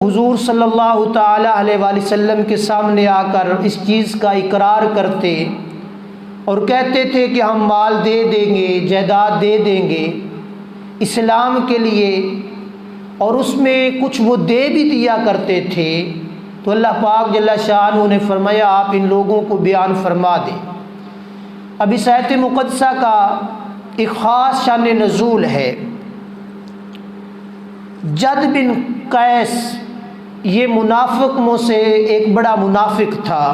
حضور صلی اللہ تعالیٰ علیہ وآلہ وسلم کے سامنے آ کر اس چیز کا اقرار کرتے اور کہتے تھے کہ ہم مال دے دیں گے، جائیداد دے دیں گے اسلام کے لیے، اور اس میں کچھ وہ دے بھی دیا کرتے تھے، تو اللہ پاک جل شانہ نے فرمایا آپ ان لوگوں کو بیان فرما دیں۔ اب اس آیت مقدسہ کا ایک خاص شان نزول ہے۔ جد بن قیس یہ منافق میں سے ایک بڑا منافق تھا،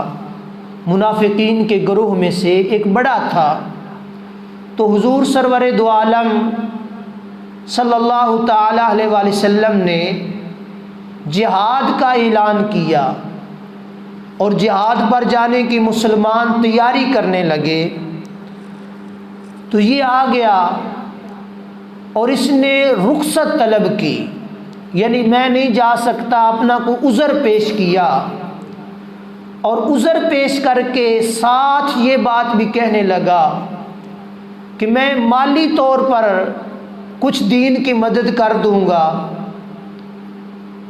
منافقین کے گروہ میں سے ایک بڑا تھا۔ تو حضور سرور دو عالم صلی اللہ تعالیٰ علیہ وآلہ وسلم نے جہاد کا اعلان کیا اور جہاد پر جانے کی مسلمان تیاری کرنے لگے، تو یہ آ گیا اور اس نے رخصت طلب کی، یعنی میں نہیں جا سکتا، اپنا کوئی عذر پیش کیا، اور عذر پیش کر کے ساتھ یہ بات بھی کہنے لگا کہ میں مالی طور پر کچھ دین کی مدد کر دوں گا،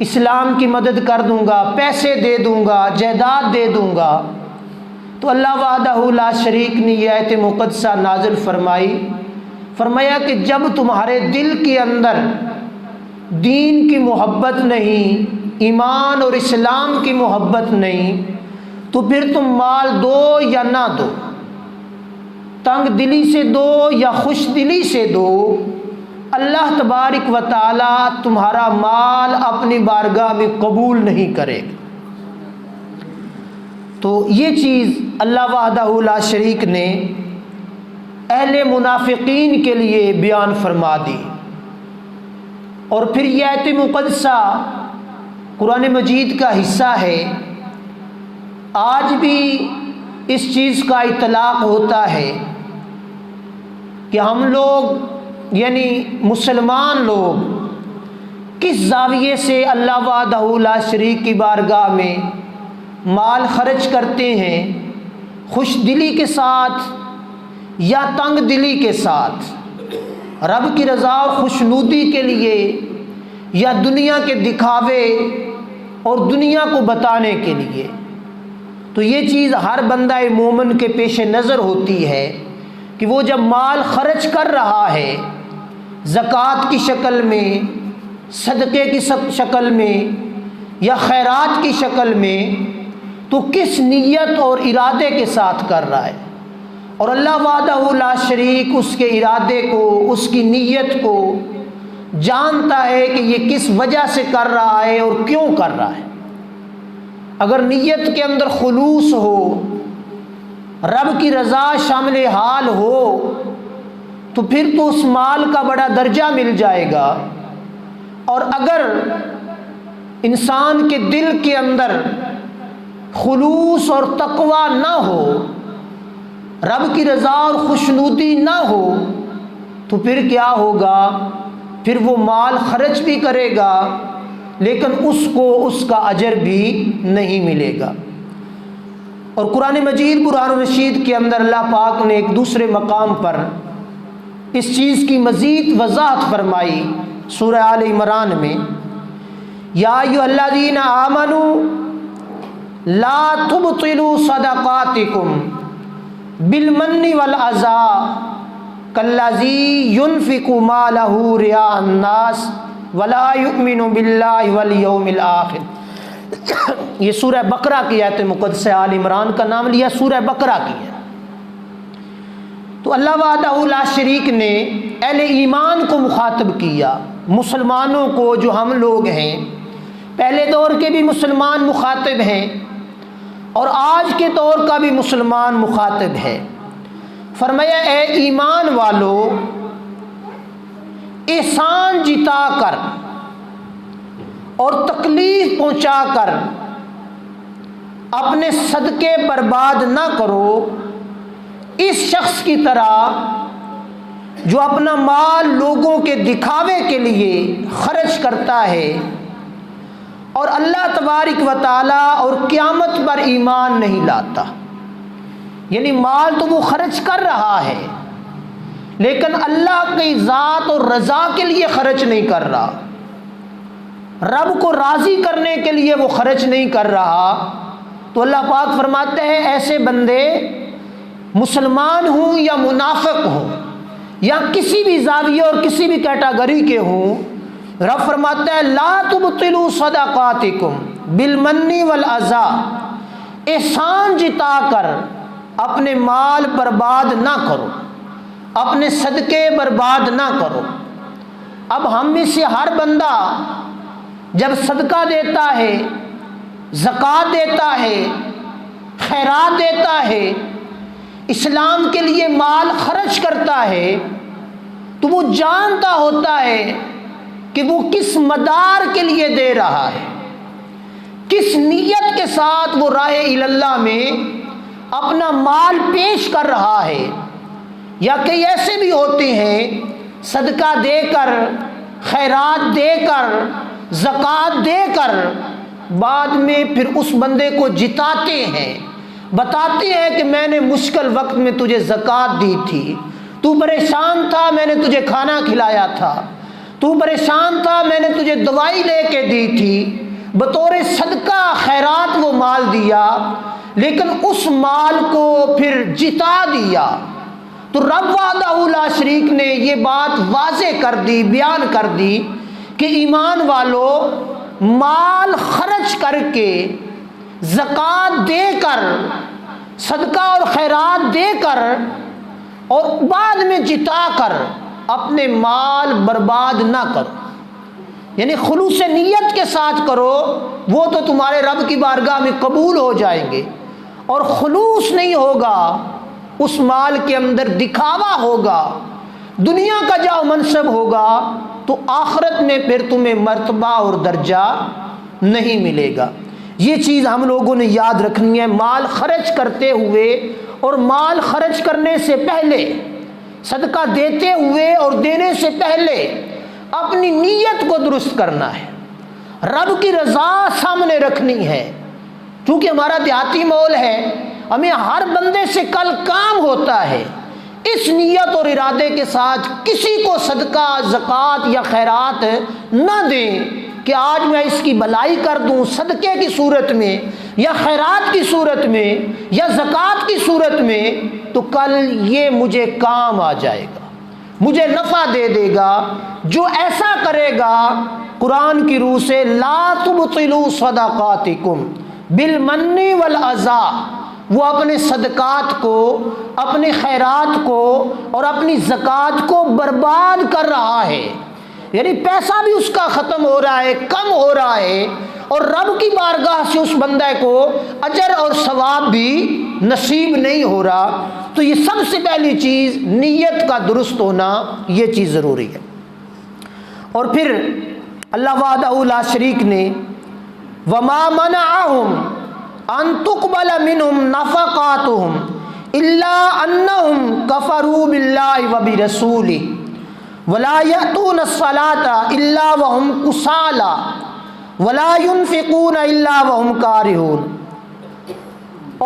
اسلام کی مدد کر دوں گا، پیسے دے دوں گا، جائیداد دے دوں گا۔ تو اللہ وحدہ لا شریک نے یہ آیت مقدسہ نازل فرمایا کہ جب تمہارے دل کے اندر دین کی محبت نہیں، ایمان اور اسلام کی محبت نہیں، تو پھر تم مال دو یا نہ دو، تنگ دلی سے دو یا خوش دلی سے دو، اللہ تبارک و تعالی تمہارا مال اپنی بارگاہ میں قبول نہیں کرے گا۔ تو یہ چیز اللہ وحدہ لا شریک نے اہل منافقین کے لیے بیان فرما دی۔ اور پھر یہ آیت مقدسہ قرآن مجید کا حصہ ہے، آج بھی اس چیز کا اطلاق ہوتا ہے کہ ہم لوگ یعنی مسلمان لوگ کس زاویے سے اللہ وحدہ لا شریک کی بارگاہ میں مال خرچ کرتے ہیں، خوش دلی کے ساتھ یا تنگ دلی کے ساتھ، رب کی رضا اور خوشنودی کے لیے یا دنیا کے دکھاوے اور دنیا کو بتانے کے لیے۔ تو یہ چیز ہر بندہ مومن کے پیش نظر ہوتی ہے کہ وہ جب مال خرچ کر رہا ہے زکوٰۃ کی شکل میں، صدقے کی شکل میں یا خیرات کی شکل میں، تو کس نیت اور ارادے کے ساتھ کر رہا ہے، اور اللہ وحدہ لا شریک اس کے ارادے کو، اس کی نیت کو جانتا ہے کہ یہ کس وجہ سے کر رہا ہے اور کیوں کر رہا ہے۔ اگر نیت کے اندر خلوص ہو، رب کی رضا شامل حال ہو، تو پھر تو اس مال کا بڑا درجہ مل جائے گا۔ اور اگر انسان کے دل کے اندر خلوص اور تقوی نہ ہو، رب کی رضا اور خوشنودی نہ ہو، تو پھر کیا ہوگا؟ پھر وہ مال خرچ بھی کرے گا لیکن اس کو اس کا اجر بھی نہیں ملے گا۔ اور قرآن مجید برہان الرشید کے اندر اللہ پاک نے ایک دوسرے مقام پر اس چیز کی مزید وضاحت فرمائی، سورہ آل عمران میں، یا ایھا الذین آمنوا لا تبطلوا صدقاتکم بالمن والاذی کالذی ينفق مالہ رئاء الناس ولا یؤمن باللہ والیوم الآخر۔ یہ سورہ بقرہ کی آیت مقدسہ، آل عمران کا نام لیا، سورہ بقرہ کی ہے۔ تو اللہ وحدہ لا شریک نے اہل ایمان کو مخاطب کیا، مسلمانوں کو جو ہم لوگ ہیں، پہلے دور کے بھی مسلمان مخاطب ہیں اور آج کے دور کا بھی مسلمان مخاطب ہے۔ فرمایا اے ایمان والو، احسان جتا کر اور تکلیف پہنچا کر اپنے صدقے برباد نہ کرو اس شخص کی طرح جو اپنا مال لوگوں کے دکھاوے کے لیے خرچ کرتا ہے اور اللہ تبارک و تعالی اور قیامت پر ایمان نہیں لاتا۔ یعنی مال تو وہ خرچ کر رہا ہے لیکن اللہ کی ذات اور رضا کے لیے خرچ نہیں کر رہا۔ رب کو راضی کرنے کے لیے وہ خرچ نہیں کر رہا، تو اللہ پاک فرماتے ہیں ایسے بندے مسلمان ہوں یا منافق ہوں یا کسی بھی زاویے اور کسی بھی کیٹاگری کے ہوں، رب فرماتا ہے لا تبطلوا صدقاتکم بالمن والاذی، احسان جتا کر اپنے مال برباد نہ کرو، اپنے صدقے برباد نہ کرو۔ اب ہم میں سے ہر بندہ جب صدقہ دیتا ہے، زکوٰۃ دیتا ہے، خیرات دیتا ہے، اسلام کے لیے مال خرچ کرتا ہے، تو وہ جانتا ہوتا ہے کہ وہ کس مدار کے لیے دے رہا ہے، کس نیت کے ساتھ وہ راہ اللہ میں اپنا مال پیش کر رہا ہے۔ یا کئی ایسے بھی ہوتے ہیں صدقہ دے کر، خیرات دے کر، زکوٰۃ دے کر بعد میں پھر اس بندے کو جتاتے ہیں، بتاتے ہیں کہ میں نے مشکل وقت میں تجھے زکوٰۃ دی تھی، تو پریشان تھا میں نے تجھے کھانا کھلایا تھا، تو پریشان تھا میں نے تجھے دوائی لے کے دی تھی، بطور صدقہ خیرات وہ مال دیا، لیکن اس مال کو پھر جتا دیا۔ تو رب وحدہ لا شریک نے یہ بات واضح کر دی، بیان کر دی کہ ایمان والو مال خرچ کر کے، زکوٰۃ دے کر، صدقہ اور خیرات دے کر اور بعد میں جتا کر اپنے مال برباد نہ کرو، یعنی خلوص نیت کے ساتھ کرو، وہ تو تمہارے رب کی بارگاہ میں قبول ہو جائیں گے۔ اور خلوص نہیں ہوگا، اس مال کے اندر دکھاوا ہوگا، دنیا کا جاؤ منصب ہوگا، تو آخرت میں پھر تمہیں مرتبہ اور درجہ نہیں ملے گا۔ یہ چیز ہم لوگوں نے یاد رکھنی ہے۔ مال خرچ کرتے ہوئے اور مال خرچ کرنے سے پہلے، صدقہ دیتے ہوئے اور دینے سے پہلے اپنی نیت کو درست کرنا ہے، رب کی رضا سامنے رکھنی ہے۔ کیونکہ ہمارا دیہاتی ماحول ہے، ہمیں ہر بندے سے کل کام ہوتا ہے، اس نیت اور ارادے کے ساتھ کسی کو صدقہ، زکوٰۃ یا خیرات نہ دیں کہ آج میں اس کی بھلائی کر دوں صدقے کی صورت میں یا خیرات کی صورت میں یا زکوٰۃ کی صورت میں، تو کل یہ مجھے کام آ جائے گا، مجھے نفع دے دے گا۔ جو ایسا کرے گا قرآن کی روح سے لا تبطلوا صدقاتکم بالمن والاذی، وہ اپنے صدقات کو، اپنے خیرات کو اور اپنی زکوٰۃ کو برباد کر رہا ہے، یعنی پیسہ بھی اس کا ختم ہو رہا ہے، کم ہو رہا ہے، اور رب کی بارگاہ سے اس بندے کو اجر اور ثواب بھی نصیب نہیں ہو رہا۔ تو یہ سب سے پہلی چیز نیت کا درست ہونا، یہ چیز ضروری ہے۔ اور پھر اللہ وحدہ لا شریک نے وما منعهم ان تقبل منهم نفقاتهم الا انهم كفروا بالله وبرسوله ولا يأتون الصلاة الا وهم كسالى ولا ينفقون الا وهم كارهون،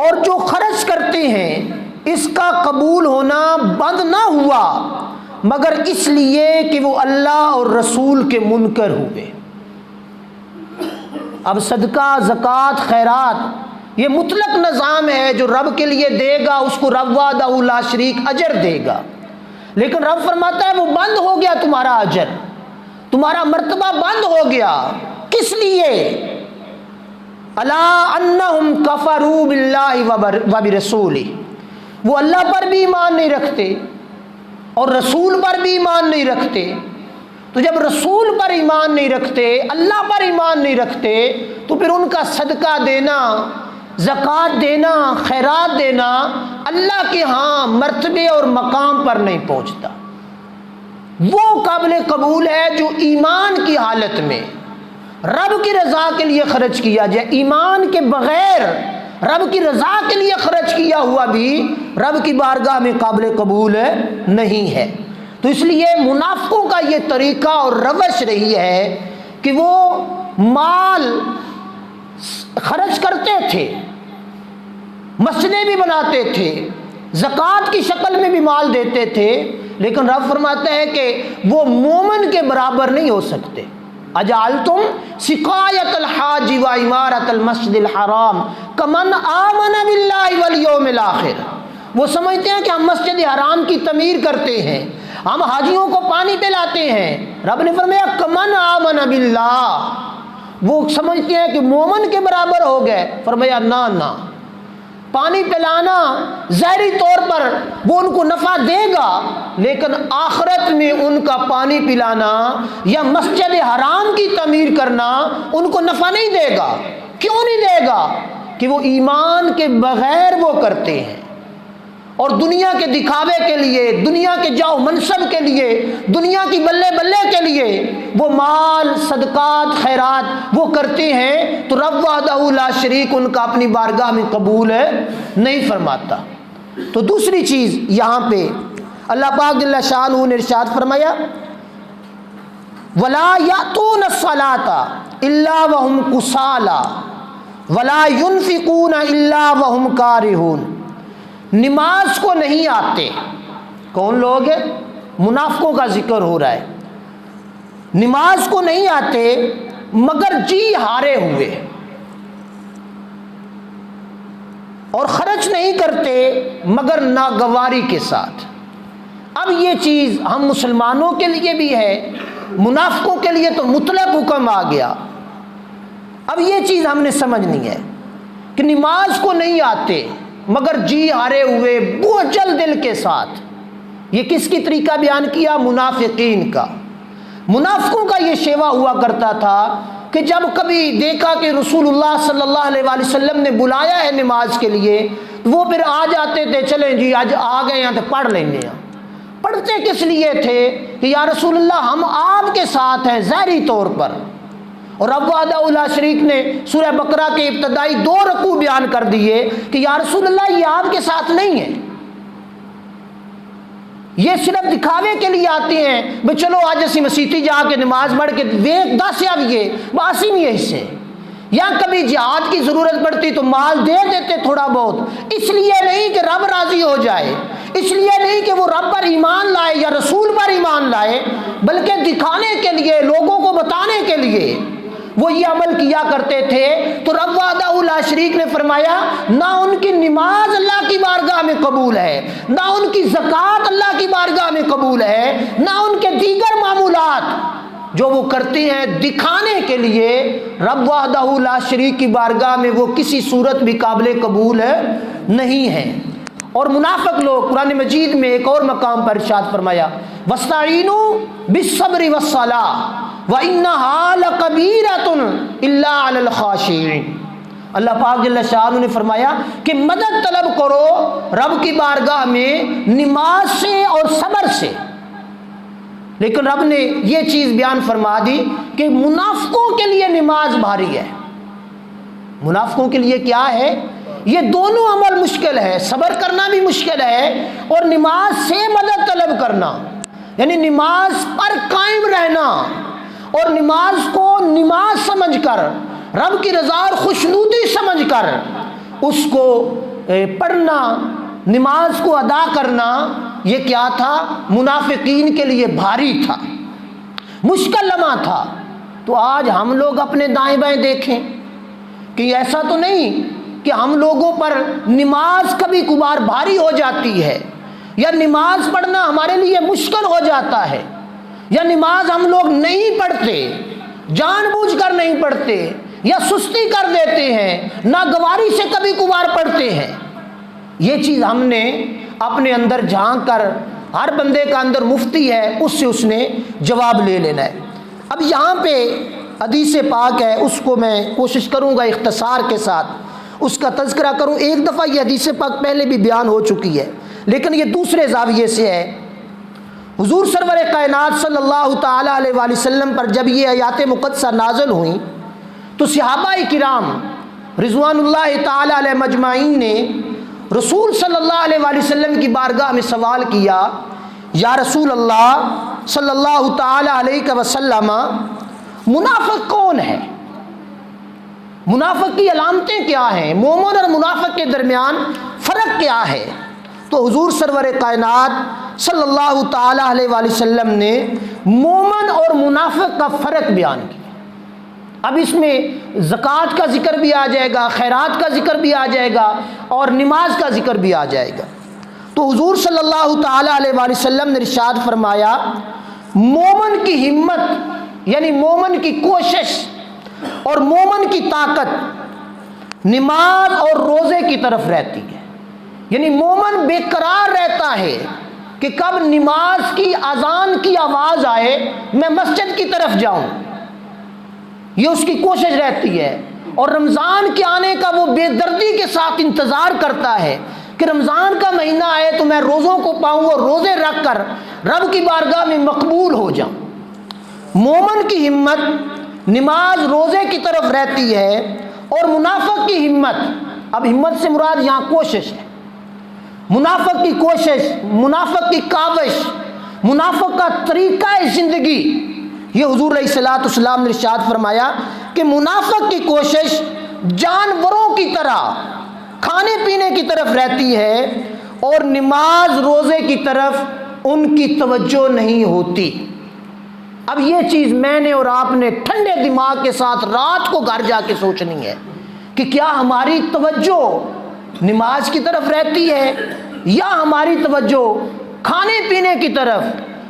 اور جو خرچ کرتے ہیں اس کا قبول ہونا بند نہ ہوا مگر اس لیے کہ وہ اللہ اور رسول کے منکر ہوئے۔ اب صدقہ، زکوٰۃ، خیرات یہ مطلق نظام ہے، جو رب کے لیے دے گا اس کو رب وحدہ لا شریک اجر دے گا، لیکن رب فرماتا ہے وہ بند ہو گیا تمہارا اجر، تمہارا مرتبہ بند ہو گیا۔ کس لیے؟ الا انہم کفروا باللہ وبرسولہ، وہ اللہ پر بھی ایمان نہیں رکھتے اور رسول پر بھی ایمان نہیں رکھتے۔ تو جب رسول پر ایمان نہیں رکھتے، اللہ پر ایمان نہیں رکھتے، تو پھر ان کا صدقہ دینا، زکوٰۃ دینا، خیرات دینا اللہ کے ہاں مرتبے اور مقام پر نہیں پہنچتا۔ وہ قابل قبول ہے جو ایمان کی حالت میں رب کی رضا کے لیے خرچ کیا جائے، ایمان کے بغیر رب کی رضا کے لیے خرچ کیا ہوا بھی رب کی بارگاہ میں قابل قبول نہیں ہے۔ تو اس لیے منافقوں کا یہ طریقہ اور روش رہی ہے کہ وہ مال خرچ کرتے تھے، مسجدیں بھی بناتے تھے، زکوٰۃ کی شکل میں بھی مال دیتے تھے، لیکن رب فرماتا ہے کہ وہ مومن کے برابر نہیں ہو سکتے۔ اجعلتم سقایۃ الحاج و عمارۃ المسجد الحرام کمن آمن باللہ والیوم الآخر۔ وہ سمجھتے ہیں کہ ہم مسجد حرام کی تعمیر کرتے ہیں، ہم حاجیوں کو پانی پلاتے ہیں۔ رب نے فرمایا کمن آمن باللہ، وہ سمجھتے ہیں کہ مومن کے برابر ہو گئے۔ فرمایا نہ، پانی پلانا ظاہری طور پر وہ ان کو نفع دے گا، لیکن آخرت میں ان کا پانی پلانا یا مسجد حرام کی تعمیر کرنا ان کو نفع نہیں دے گا۔ کیوں نہیں دے گا؟ کہ وہ ایمان کے بغیر وہ کرتے ہیں، اور دنیا کے دکھاوے کے لیے، دنیا کے جاؤ منصب کے لیے، دنیا کی بلے بلے کے لیے وہ مال صدقات خیرات وہ کرتے ہیں، تو رب وحدہ لا شریک ان کا اپنی بارگاہ میں قبول نہیں فرماتا۔ تو دوسری چیز یہاں پہ اللہ پاک جل شانہ نے ارشاد فرمایا وَلَا يَأْتُونَ الصَّلَاةَ إِلَّا وَهُمْ كُسَالَىٰ وَلَا يُنْفِقُونَ إِلَّا وَهُمْ كَارِهُونَ۔ نماز کو نہیں آتے، کون لوگ ہیں؟ منافقوں کا ذکر ہو رہا ہے۔ نماز کو نہیں آتے مگر جی ہارے ہوئے، اور خرچ نہیں کرتے مگر ناگواری کے ساتھ۔ اب یہ چیز ہم مسلمانوں کے لیے بھی ہے، منافقوں کے لیے تو مطلق حکم آ گیا۔ اب یہ چیز ہم نے سمجھنی ہے کہ نماز کو نہیں آتے مگر جی ہارے ہوئے بوجھل دل کے ساتھ۔ یہ کس کی طریقہ بیان کیا؟ منافقین کا۔ منافقوں کا یہ شیوا ہوا کرتا تھا کہ جب کبھی دیکھا کہ رسول اللہ صلی اللہ علیہ وآلہ وسلم نے بلایا ہے نماز کے لیے، وہ پھر آ جاتے تھے، چلیں جی آج آ گئے ہیں تو پڑھ لیں گے۔ پڑھتے کس لیے تھے کہ یا رسول اللہ ہم آپ کے ساتھ ہیں ظاہری طور پر۔ اور رب وحدہ لا شریک نے سورہ بقرہ کے ابتدائی 2 رکوع بیان کر دیے کہ یا رسول اللہ یہ آپ کے ساتھ نہیں ہے، یہ صرف دکھاوے کے لیے آتے ہیں، بھئی چلو آج اسی مسیتی جا کے نماز پڑھ کے ویک 10 یا یہ باسی نہیں ہے حصے، یا کبھی جہاد کی ضرورت پڑتی تو مال دے دیتے تھوڑا بہت، اس لیے نہیں کہ رب راضی ہو جائے، اس لیے نہیں کہ وہ رب پر ایمان لائے یا رسول پر ایمان لائے، بلکہ دکھانے کے لیے، لوگوں کو بتانے کے لیے وہ یہ عمل کیا کرتے تھے۔ تو رب وحدہ لا شریک نے فرمایا نہ ان کی نماز اللہ کی بارگاہ میں قبول ہے، نہ ان کی زکوٰۃ اللہ کی بارگاہ میں قبول ہے، نہ ان کے دیگر معمولات جو وہ کرتے ہیں دکھانے کے لیے، رب وحدہ لا شریک کی بارگاہ میں وہ کسی صورت بھی قابل قبول نہیں ہے۔ اور منافق لوگ قرآن مجید میں ایک اور مقام پر ارشاد فرمایا وَاسْتَعِینُوا بِالصَّبْرِ وَالصَّلَاةِ وَإِنَّهَا لَكَبِیرَةٌ إِلَّا عَلَى الْخَاشِعِينَ۔ اللہ پاک جل شانہ نے فرمایا کہ مدد طلب کرو رب کی بارگاہ میں نماز سے اور صبر سے، لیکن رب نے یہ چیز بیان فرما دی کہ منافقوں کے لیے نماز بھاری ہے۔ منافقوں کے لیے کیا ہے؟ یہ دونوں عمل مشکل ہے، صبر کرنا بھی مشکل ہے اور نماز سے مدد طلب کرنا، یعنی نماز پر قائم رہنا اور نماز کو نماز سمجھ کر، رب کی رضا اور خوشنودی سمجھ کر اس کو پڑھنا، نماز کو ادا کرنا، یہ کیا تھا؟ منافقین کے لیے بھاری تھا، مشکل لمحہ تھا۔ تو آج ہم لوگ اپنے دائیں بائیں دیکھیں کہ ایسا تو نہیں کہ ہم لوگوں پر نماز کبھی کبھار بھاری ہو جاتی ہے، یا نماز پڑھنا ہمارے لیے مشکل ہو جاتا ہے، یا نماز ہم لوگ نہیں پڑھتے، جان بوجھ کر نہیں پڑھتے، یا سستی کر دیتے ہیں، ناگواری سے کبھی کبھار پڑھتے ہیں۔ یہ چیز ہم نے اپنے اندر جھانک کر، ہر بندے کا اندر مفتی ہے، اس سے اس نے جواب لے لینا ہے۔ اب یہاں پہ حدیث پاک ہے، اس کو میں کوشش کروں گا اختصار کے ساتھ اس کا تذکرہ کروں۔ ایک دفعہ یہ حدیث پاک پہلے بھی بیان ہو چکی ہے، لیکن یہ دوسرے زاویے سے ہے۔ حضور سرور کائنات صلی اللہ تعالیٰ علیہ وآلہ وسلم پر جب یہ آیات مقدسہ نازل ہوئیں تو صحابہ کرام رضوان اللہ تعالیٰ علیہ مجمعین نے رسول صلی اللہ علیہ وآلہ وسلم کی بارگاہ میں سوال کیا، یا رسول اللہ صلی اللہ تعالیٰ علیہ وسلم، منافق کون ہے؟ منافق کی علامتیں کیا ہیں؟ مومن اور منافق کے درمیان فرق کیا ہے؟ تو حضور سرور کائنات صلی اللہ تعالیٰ علیہ وآلہ وسلم نے مومن اور منافق کا فرق بیان کیا۔ اب اس میں زکوٰۃ کا ذکر بھی آ جائے گا، خیرات کا ذکر بھی آ جائے گا اور نماز کا ذکر بھی آ جائے گا۔ تو حضور صلی اللہ تعالیٰ علیہ وآلہ وسلم نے ارشاد فرمایا مومن کی ہمت یعنی مومن کی کوشش اور مومن کی طاقت نماز اور روزے کی طرف رہتی ہے، یعنی مومن بے قرار رہتا ہے کہ کب نماز کی اذان کی آواز آئے میں مسجد کی طرف جاؤں، یہ اس کی کوشش رہتی ہے۔ اور رمضان کے آنے کا وہ بے دردی کے ساتھ انتظار کرتا ہے کہ رمضان کا مہینہ آئے تو میں روزوں کو پاؤں اور روزے رکھ کر رب کی بارگاہ میں مقبول ہو جاؤں۔ مومن کی ہمت نماز روزے کی طرف رہتی ہے، اور منافق کی ہمت، اب ہمت سے مراد یہاں کوشش ہے، منافق کی کوشش، منافق کی کاوش، منافق کا طریقہ زندگی، یہ حضور علیہ الصلوۃ والسلام نے ارشاد فرمایا کہ منافق کی کوشش جانوروں کی طرح کھانے پینے کی طرف رہتی ہے اور نماز روزے کی طرف ان کی توجہ نہیں ہوتی۔ اب یہ چیز میں نے اور آپ نے ٹھنڈے دماغ کے ساتھ رات کو گھر جا کے سوچنی ہے کہ کیا ہماری توجہ نماز کی طرف رہتی ہے یا ہماری توجہ کھانے پینے کی طرف،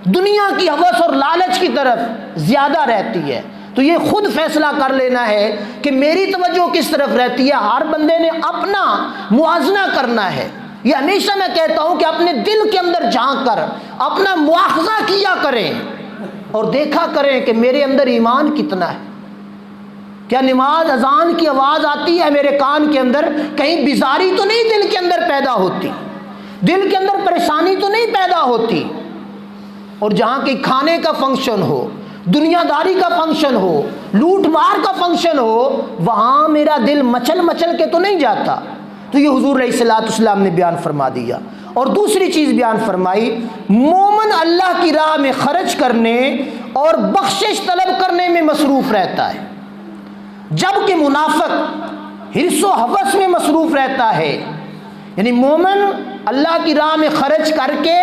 دنیا کی ہوس اور لالچ کی طرف زیادہ رہتی ہے۔ تو یہ خود فیصلہ کر لینا ہے کہ میری توجہ کس طرف رہتی ہے۔ ہر بندے نے اپنا موازنہ کرنا ہے۔ یہ ہمیشہ میں کہتا ہوں کہ اپنے دل کے اندر جھانک کر اپنا مواخذہ کیا کریں اور دیکھا کریں کہ میرے اندر ایمان کتنا ہے۔ کیا نماز اذان کی آواز آتی ہے میرے کان کے اندر، کہیں بیزاری تو نہیں دل کے اندر پیدا ہوتی، دل کے اندر پریشانی تو نہیں پیدا ہوتی؟ اور جہاں کہ کھانے کا فنکشن ہو، دنیا داری کا فنکشن ہو، لوٹ مار کا فنکشن ہو، وہاں میرا دل مچل مچل کے تو نہیں جاتا۔ تو یہ حضور علیہ الصلوۃ والسلام نے بیان فرما دیا۔ اور دوسری چیز بیان فرمائی، مومن اللہ کی راہ میں خرچ کرنے اور بخشش طلب کرنے میں مصروف رہتا ہے، جبکہ منافق حرص و حوث میں مصروف رہتا ہے۔ یعنی مومن اللہ کی راہ میں خرچ کر کے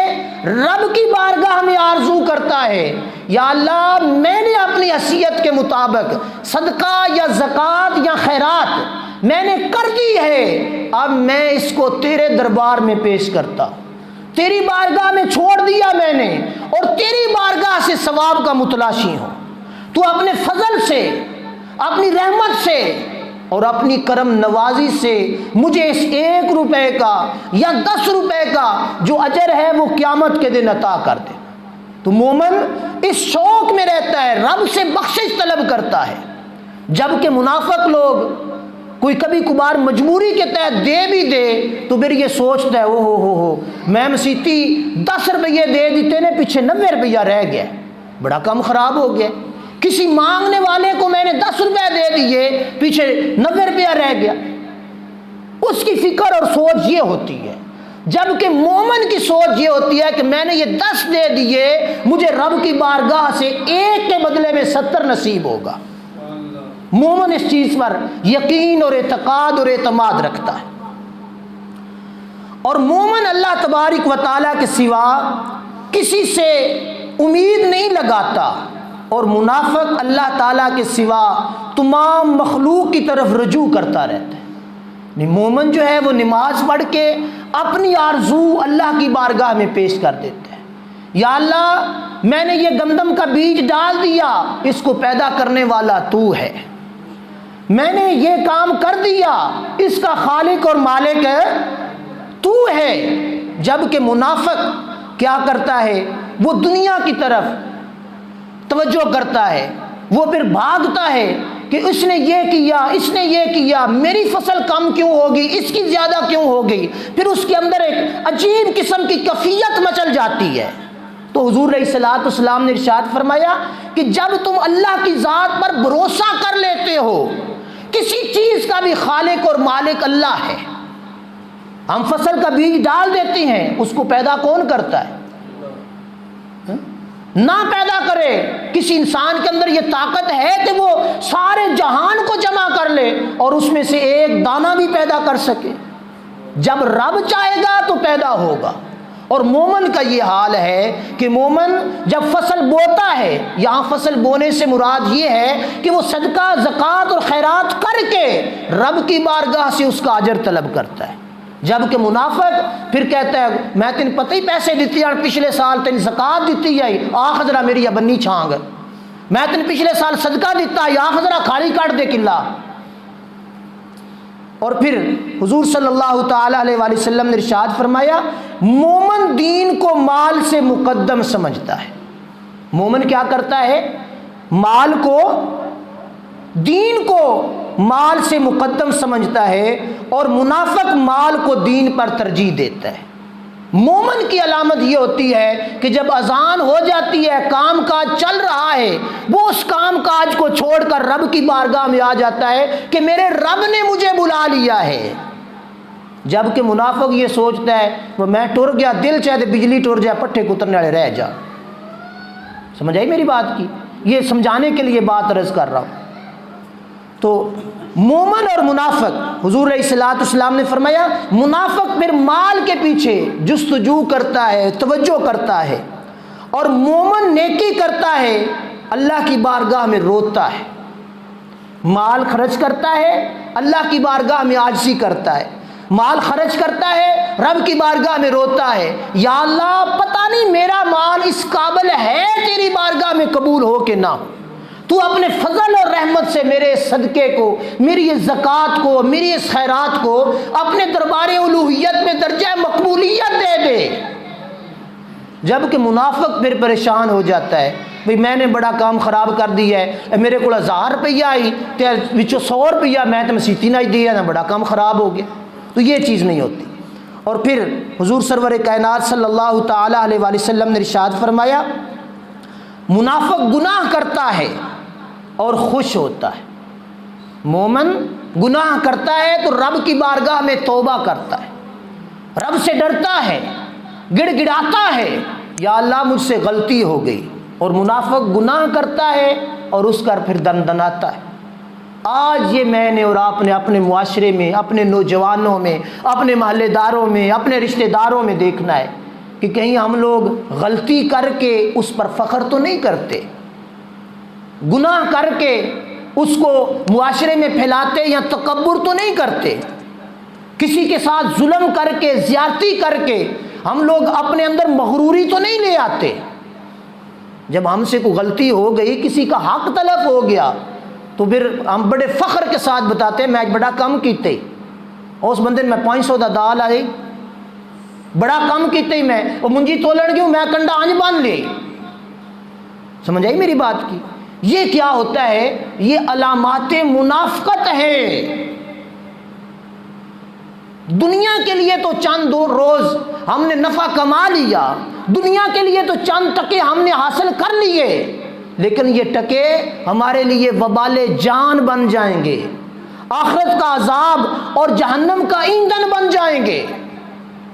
رب کی بارگاہ میں آرزو کرتا ہے، یا اللہ میں نے اپنی حیثیت کے مطابق صدقہ یا زکوٰۃ یا خیرات میں نے کر دی ہے، اب میں اس کو تیرے دربار میں پیش کرتا ہوں، تیری بارگاہ میں چھوڑ دیا میں نے، اور تیری بارگاہ سے ثواب کا متلاشی ہوں۔ تو اپنے فضل سے، اپنی رحمت سے اور اپنی کرم نوازی سے مجھے اس 1 روپے کا یا 10 روپے کا جو اجر ہے وہ قیامت کے دن عطا کر دے۔ تو مومن اس شوق میں رہتا ہے، رب سے بخشش طلب کرتا ہے، جبکہ منافق لوگ کوئی کبھی کبھار مجبوری کے تحت دے بھی دے تو پھر یہ سوچتا ہے ہو میں مسیتی 10 روپیے دے دیتے نے، پیچھے 90 روپیہ رہ گیا، بڑا کم خراب ہو گیا۔ کسی مانگنے والے کو میں نے 10 روپے دے دیے، پیچھے 90 روپیہ رہ گیا، اس کی فکر اور سوچ یہ ہوتی ہے۔ جبکہ مومن کی سوچ یہ ہوتی ہے کہ میں نے یہ 10 دے دیے، مجھے رب کی بارگاہ سے 1 کے بدلے میں 70 نصیب ہوگا۔ مومن اس چیز پر یقین اور اعتقاد اور اعتماد رکھتا ہے۔ اور مومن اللہ تبارک و تعالیٰ کے سوا کسی سے امید نہیں لگاتا، اور منافق اللہ تعالیٰ کے سوا تمام مخلوق کی طرف رجوع کرتا رہتا ہے۔ مومن جو ہے وہ نماز پڑھ کے اپنی آرزو اللہ کی بارگاہ میں پیش کر دیتا ہے، یا اللہ میں نے یہ گندم کا بیج ڈال دیا، اس کو پیدا کرنے والا تو ہے، میں نے یہ کام کر دیا، اس کا خالق اور مالک تو ہے۔ جبکہ منافق کیا کرتا ہے، وہ دنیا کی طرف توجہ کرتا ہے، وہ پھر بھاگتا ہے کہ اس نے یہ کیا، اس نے یہ کیا، میری فصل کم کیوں ہوگی، اس کی زیادہ کیوں ہو گئی، پھر اس کے اندر ایک عجیب قسم کی کفیت مچل جاتی ہے۔ تو حضور علیہ الصلوۃ والسلام نے ارشاد فرمایا کہ جب تم اللہ کی ذات پر بھروسہ کر لیتے ہو، کسی چیز کا بھی خالق اور مالک اللہ ہے، ہم فصل کا بیج ڈال دیتے ہیں، اس کو پیدا کون کرتا ہے؟ نہ پیدا کرے، کسی انسان کے اندر یہ طاقت ہے کہ وہ سارے جہان کو جمع کر لے اور اس میں سے ایک دانہ بھی پیدا کر سکے؟ جب رب چاہے گا تو پیدا ہوگا، اور مومن کا یہ حال ہے کہ مومن جب فصل بوتا ہے، یہاں فصل بونے سے مراد یہ ہے کہ وہ صدقہ زکوٰۃ اور خیرات کر کے رب کی بارگاہ سے اس کا اجر طلب کرتا ہے، جبکہ منافق پھر کہتا ہے میں تین پتہ ہی پیسے دیتی ہے، پچھلے سال تین زکوٰۃ دیتی ہے، آخ ذرا میری بنی چھانگ، میں تین پچھلے سال صدقہ دیتا ہے، آخ ذرا کھالی کاٹ دے کلا۔ اور پھر حضور صلی اللہ تعالی علیہ وآلہ وسلم نے ارشاد فرمایا مومن دین کو مال سے مقدم سمجھتا ہے۔ مومن کیا کرتا ہے؟ مال کو، دین کو مال سے مقدم سمجھتا ہے، اور منافق مال کو دین پر ترجیح دیتا ہے۔ مومن کی علامت یہ ہوتی ہے کہ جب اذان ہو جاتی ہے، کام کاج چل رہا ہے، وہ اس کام کاج کو چھوڑ کر رب کی بارگاہ میں آ جاتا ہے کہ میرے رب نے مجھے بلا لیا ہے۔ جبکہ منافق یہ سوچتا ہے وہ میں ٹر گیا، دل چاہے بجلی ٹر جائے، پٹھے کترنے والے رہ جا۔ سمجھ آئی میری بات کی؟ یہ سمجھانے کے لیے بات عرض کر رہا ہوں۔ تو مومن اور منافق، حضور علیہ الصلوۃ والسلام نے فرمایا منافق پھر مال کے پیچھے جستجو کرتا ہے، توجہ کرتا ہے، اور مومن نیکی کرتا ہے، اللہ کی بارگاہ میں روتا ہے، مال خرچ کرتا ہے، اللہ کی بارگاہ میں عاجزی کرتا ہے، مال خرچ کرتا ہے، رب کی بارگاہ میں روتا ہے، یا اللہ پتہ نہیں میرا مال اس قابل ہے تیری بارگاہ میں قبول ہو کہ نہ ہو، تو اپنے فضل اور رحمت سے میرے صدقے کو، میری اس زکوٰۃ کو، میری اس خیرات کو اپنے دربار الوہیت میں درجہ مقبولیت دے دے۔ جبکہ منافق پھر پریشان ہو جاتا ہے، بھئی میں نے بڑا کام خراب کر دیا ہے، میرے کو 1000 روپیہ آئی تے وچوں 100 روپیہ میں تو مسیتی نہ دیا نا، بڑا کام خراب ہو گیا۔ تو یہ چیز نہیں ہوتی۔ اور پھر حضور سرور کائنات صلی اللہ تعالی علیہ وآلہ وسلم نے ارشاد فرمایا منافق گناہ کرتا ہے اور خوش ہوتا ہے، مومن گناہ کرتا ہے تو رب کی بارگاہ میں توبہ کرتا ہے، رب سے ڈرتا ہے، گڑ گڑاتا ہے یا اللہ مجھ سے غلطی ہو گئی، اور منافق گناہ کرتا ہے اور اس کا پھر دندناتا ہے۔ آج یہ میں نے اور آپ نے اپنے معاشرے میں، اپنے نوجوانوں میں، اپنے محلے داروں میں، اپنے رشتہ داروں میں دیکھنا ہے کہ کہیں ہم لوگ غلطی کر کے اس پر فخر تو نہیں کرتے، گناہ کر کے اس کو معاشرے میں پھیلاتے یا تکبر تو نہیں کرتے، کسی کے ساتھ ظلم کر کے، زیادتی کر کے ہم لوگ اپنے اندر مغروری تو نہیں لے آتے۔ جب ہم سے کوئی غلطی ہو گئی، کسی کا حق تلف ہو گیا، تو پھر ہم بڑے فخر کے ساتھ بتاتے ہیں میں آج بڑا کم کیتے، اس بندے میں 500 دا دال آئی، بڑا کم کیتے ہی میں، وہ منجی تولن گیوں میں کنڈا آنج بان لے۔ سمجھ آئی میری بات کی؟ یہ کیا ہوتا ہے؟ یہ علامات منافقت ہے۔ دنیا کے لیے تو چند دو روز ہم نے نفع کما لیا، دنیا کے لیے تو چند ٹکے ہم نے حاصل کر لیے، لیکن یہ ٹکے ہمارے لیے وبال جان بن جائیں گے، آخرت کا عذاب اور جہنم کا ایندھن بن جائیں گے۔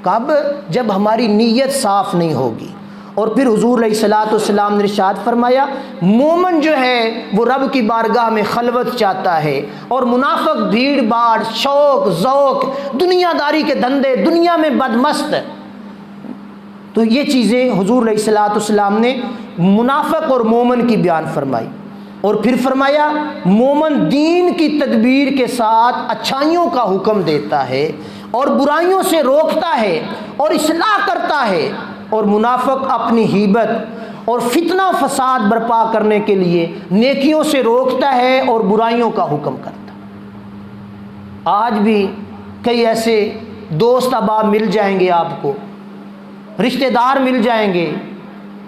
کب؟ جب ہماری نیت صاف نہیں ہوگی۔ اور پھر حضور علیہ الصلوۃ والسلام نے ارشاد فرمایا مومن جو ہے وہ رب کی بارگاہ میں خلوت چاہتا ہے، اور منافق بھیڑ باڑ، شوق ذوق، دنیا داری کے دھندے، دنیا میں بدمست۔ تو یہ چیزیں حضور علیہ الصلوۃ والسلام نے منافق اور مومن کی بیان فرمائی۔ اور پھر فرمایا مومن دین کی تدبیر کے ساتھ اچھائیوں کا حکم دیتا ہے اور برائیوں سے روکتا ہے اور اصلاح کرتا ہے، اور منافق اپنی غیبت اور فتنہ فساد برپا کرنے کے لیے نیکیوں سے روکتا ہے اور برائیوں کا حکم کرتا ہے۔ آج بھی کئی ایسے دوست احباب مل جائیں گے، آپ کو رشتہ دار مل جائیں گے،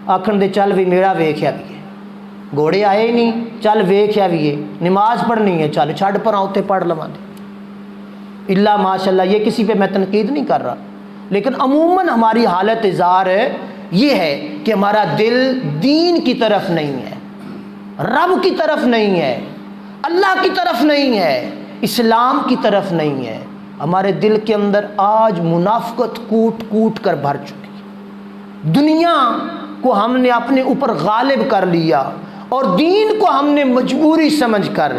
آکھن دے چل بھی میرا ویکھیا بھی ہے، گھوڑے آئے نہیں چل ویکھیا بھی ہے، نماز پڑھنی ہے چل چھڑ پر آؤ تے پڑھ لواں دے، اللہ ماشاء اللہ۔ یہ کسی پہ میں تنقید نہیں کر رہا، لیکن عموماً ہماری حالت اظہار یہ ہے کہ ہمارا دل دین کی طرف نہیں ہے، رب کی طرف نہیں ہے، اللہ کی طرف نہیں ہے، اسلام کی طرف نہیں ہے۔ ہمارے دل کے اندر آج منافقت کوٹ کوٹ کر بھر چکی ہے، دنیا کو ہم نے اپنے اوپر غالب کر لیا، اور دین کو ہم نے مجبوری سمجھ کر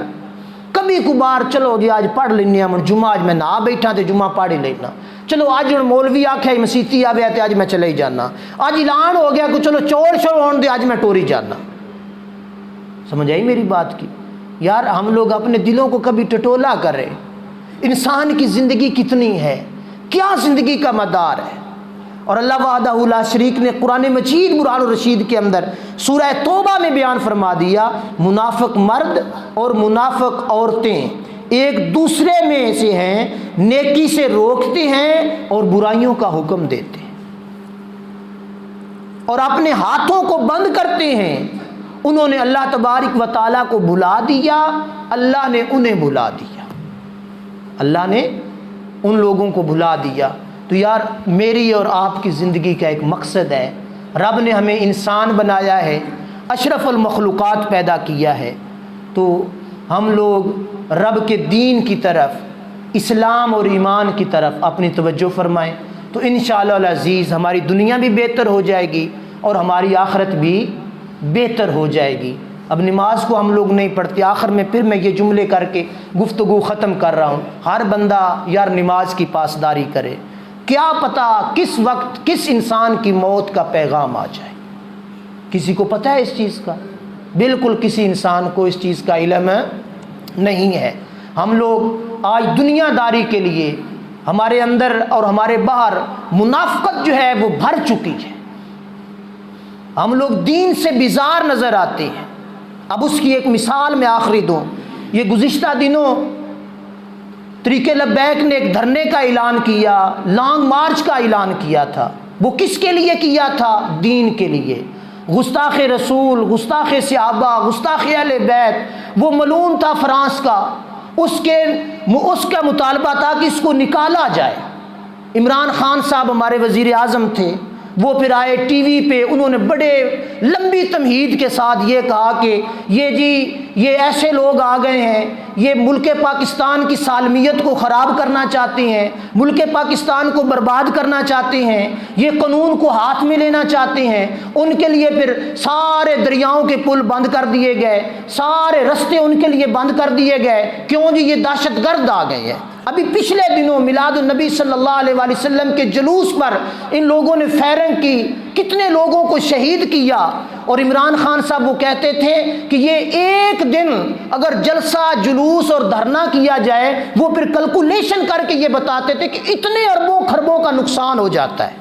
کبھی کبھار چلو گیا آج پڑھ لینے، جمعہ آج میں نہ بیٹھا تو جمعہ پڑھ ہی لینا، چلو اج ہوں مولوی آخیا مسیتی آیا تو اج میں چلے ہی جانا، اج اعلان ہو گیا کہ چلو چور شور ہون دے اج میں ٹوری جانا۔ سمجھ آئی میری بات کی؟ یار ہم لوگ اپنے دلوں کو کبھی ٹٹولا کریں، انسان کی زندگی کتنی ہے، کیا زندگی کا مدار ہے۔ اور اللہ وحدہ لا شریک نے قرآن مجید برہان الرشید کے اندر سورہ توبہ میں بیان فرما دیا، منافق مرد اور منافق عورتیں ایک دوسرے میں سے ہیں، نیکی سے روکتے ہیں اور برائیوں کا حکم دیتے ہیں اور اپنے ہاتھوں کو بند کرتے ہیں۔ انہوں نے اللہ تبارک و تعالیٰ کو بلا دیا، اللہ نے انہیں بلا دیا، اللہ نے ان لوگوں کو بلا دیا۔ تو یار میری اور آپ کی زندگی کا ایک مقصد ہے، رب نے ہمیں انسان بنایا ہے، اشرف المخلوقات پیدا کیا ہے، تو ہم لوگ رب کے دین کی طرف، اسلام اور ایمان کی طرف اپنی توجہ فرمائیں، تو انشاءاللہ العزیز ہماری دنیا بھی بہتر ہو جائے گی اور ہماری آخرت بھی بہتر ہو جائے گی۔ اب نماز کو ہم لوگ نہیں پڑھتے، آخر میں پھر میں یہ جملے کر کے گفتگو ختم کر رہا ہوں، ہر بندہ یار نماز کی پاسداری کرے، کیا پتہ کس وقت کس انسان کی موت کا پیغام آ جائے۔ کسی کو پتہ ہے اس چیز کا؟ بالکل کسی انسان کو اس چیز کا علم نہیں ہے۔ ہم لوگ آج دنیا داری کے لیے ہمارے اندر اور ہمارے باہر منافقت جو ہے وہ بھر چکی ہے، ہم لوگ دین سے بیزار نظر آتے ہیں۔ اب اس کی ایک مثال میں آخری دوں، یہ گزشتہ دنوں طریق لبیک نے ایک دھرنے کا اعلان کیا، لانگ مارچ کا اعلان کیا تھا۔ وہ کس کے لیے کیا تھا؟ دین کے لیے۔ گستاخ رسول، گستاخ صحابہ، گستاخ اہل بیت، وہ ملعون تھا فرانس کا، اس کا مطالبہ تھا کہ اس کو نکالا جائے۔ عمران خان صاحب ہمارے وزیر اعظم تھے، وہ پھر آئے ٹی وی پہ، انہوں نے بڑے لمبی تمہید کے ساتھ یہ کہا کہ یہ ایسے لوگ آ گئے ہیں، یہ ملک پاکستان کی سالمیت کو خراب کرنا چاہتے ہیں، ملک پاکستان کو برباد کرنا چاہتے ہیں، یہ قانون کو ہاتھ میں لینا چاہتے ہیں۔ ان کے لیے پھر سارے دریاؤں کے پل بند کر دیے گئے، سارے رستے ان کے لیے بند کر دیے گئے۔ کیوں جی؟ یہ دہشت گرد آ گئے ہیں۔ ابھی پچھلے دنوں میلاد النبی صلی اللہ علیہ وآلہ وسلم کے جلوس پر ان لوگوں نے فائرنگ کی، کتنے لوگوں کو شہید کیا، اور عمران خان صاحب وہ کہتے تھے کہ یہ ایک دن اگر جلسہ جلوس اور دھرنا کیا جائے، وہ پھر کیلکولیشن کر کے یہ بتاتے تھے کہ اتنے اربوں خربوں کا نقصان ہو جاتا ہے،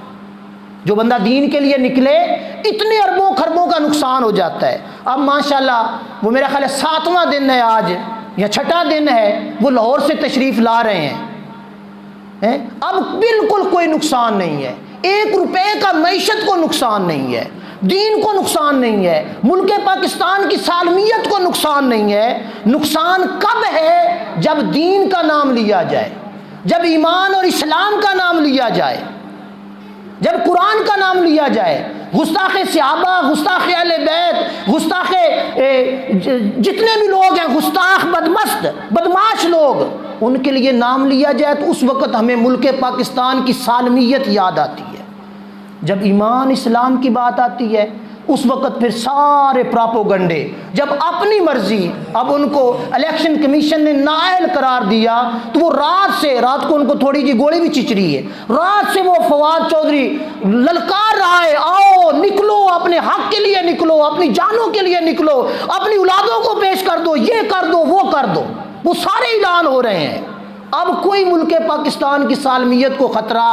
جو بندہ دین کے لیے نکلے اتنے اربوں خربوں کا نقصان ہو جاتا ہے۔ اب ماشاءاللہ وہ میرا خیال ہے 7واں دن ہے آج یا 6واں دن ہے، وہ لاہور سے تشریف لا رہے ہیں۔ اب بالکل کوئی نقصان نہیں ہے، 1 روپے کا معیشت کو نقصان نہیں ہے، دین کو نقصان نہیں ہے، ملک پاکستان کی سالمیت کو نقصان نہیں ہے۔ نقصان کب ہے؟ جب دین کا نام لیا جائے، جب ایمان اور اسلام کا نام لیا جائے، جب قرآن کا نام لیا جائے۔ گستاخ صحابہ، گستاخ اہل بیت، گستاخ جتنے بھی لوگ ہیں، گستاخ بدمست بدماش لوگ، ان کے لیے نام لیا جائے تو اس وقت ہمیں ملک پاکستان کی سالمیت یاد آتی ہے۔ جب ایمان اسلام کی بات آتی ہے اس وقت پھر سارے پراپوگنڈے، جب اپنی مرضی، اب ان کو الیکشن کمیشن نے نااہل قرار دیا تو وہ رات کو ان کو تھوڑی جی گولی بھی چچ رہی ہے، رات سے وہ فواد چودھری للکار رہا ہے، آؤ نکلو، اپنے حق کے لیے نکلو، اپنی جانوں کے لیے نکلو، اپنی اولادوں کو پیش کر دو، یہ کر دو وہ کر دو، وہ سارے اعلان ہو رہے ہیں۔ اب کوئی ملک پاکستان کی سالمیت کو خطرہ؟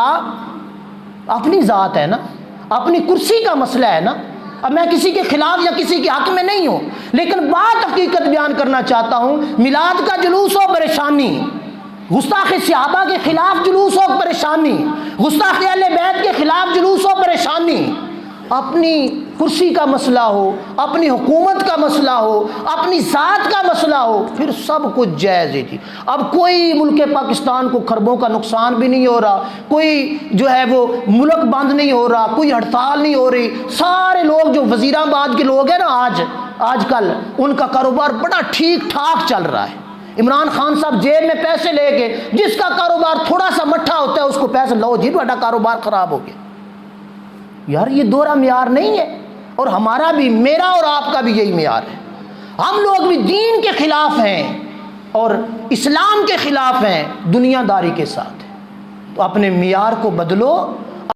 اپنی ذات ہے نا، اپنی کرسی کا مسئلہ ہے نا۔ اب میں کسی کے خلاف یا کسی کے حق میں نہیں ہوں، لیکن بات حقیقت بیان کرنا چاہتا ہوں۔ میلاد کا جلوس ہو پریشانی، گستاخ صحابہ کے خلاف جلوس ہو پریشانی، گستاخ اہل بیت کے خلاف جلوس ہو پریشانی، اپنی کرسی کا مسئلہ ہو، اپنی حکومت کا مسئلہ ہو، اپنی ذات کا مسئلہ ہو، پھر سب کچھ جائز ہے جی۔ اب کوئی ملک پاکستان کو خربوں کا نقصان بھی نہیں ہو رہا، کوئی جو ہے وہ ملک بند نہیں ہو رہا، کوئی ہڑتال نہیں ہو رہی۔ سارے لوگ جو وزیر آباد کے لوگ ہیں نا آج کل، ان کا کاروبار بڑا ٹھیک ٹھاک چل رہا ہے۔ عمران خان صاحب جیب میں پیسے لے کے، جس کا کاروبار تھوڑا سا مٹھا ہوتا ہے اس کو پیسے لو جی بڑا کاروبار خراب ہو گیا۔ یار یہ دورہ معیار نہیں ہے، اور ہمارا بھی، میرا اور آپ کا بھی یہی معیار ہے۔ ہم لوگ بھی دین کے خلاف ہیں اور اسلام کے خلاف ہیں، دنیا داری کے ساتھ ہیں۔ تو اپنے معیار کو بدلو